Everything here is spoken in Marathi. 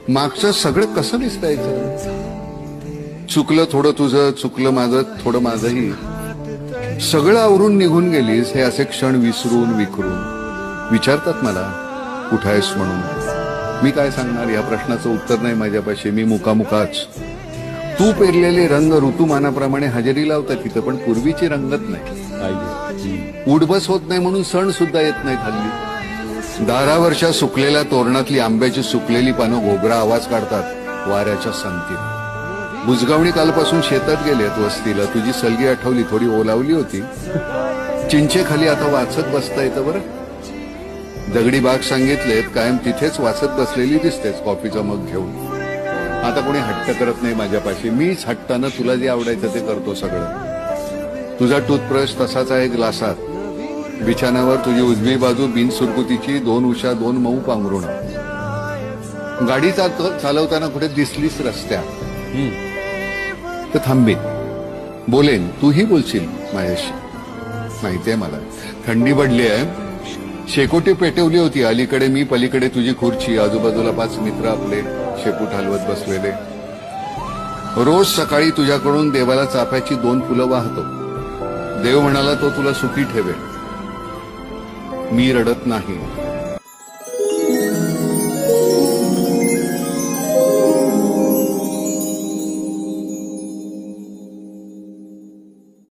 मागचं सगळं कसं विसरायचं? चुकलं थोडं तुझं, चुकलं माझं, थोडं माझंही. सगळं आवरून निघून गेलीस हे असे क्षण विसरून विखरून. विचारतात मला कुठं आहेस म्हणून. मी काय सांगणार? या प्रश्नाचं उत्तर नाही माझ्यापाशी. मी मुकामुकाच. तू पेरलेले रंग ऋतुमानाप्रमाणे हजेरी लावतात तिथं, पण पूर्वीची रंगत नाही. उडबस होत नाही म्हणून सण सुद्धा येत नाहीत हल्ली. दारावरच्या सुकलेल्या तोरणातली आंब्याची सुकलेली पानं घोगरा आवाज काढतात वाऱ्याच्या संगतीत. बुजगावणी कालपासून शेतात गेलेत वस्तीला. तुझी सलगी आठवली, थोडी ओलावली होती. चिंचेखाली आता वाचत बसता येतं बरं. दगडी बाग सांगितलेत, कायम तिथेच वाचत बसलेली दिसतेच कॉफीचा मग घेऊन. आता कोणी हट्ट करत नाही माझ्यापाशी. मीच हट्टानं तुला जे आवडायचं ते करतो सगळं. तुझा टूथब्रश तसाच आहे ग्लासात. बिछाण्यावर तुझी उजवी बाजू बिनसुरकुतीची, 2 उषा 2 मऊ पांघरुण. गाडी चालवताना कुठे दिसलीस रस्त्यात तर थांबेन, बोलेन, तूही बोलशील माझ्याशी. माहितीये मला थंडी पडली आहे. शेकोटी पेटवली होती अलीकडे मी, पलीकडे तुझी खुर्ची, आजूबाजूला 5 मित्र आपले शेपूट हलवत बसलेले. रोज सकाळी तुझ्याकडून देवाला चाफ्याची 2 फुलं वाहतो. देव म्हणाला तो तुला सुखी ठेवेल. मी रडत नाही.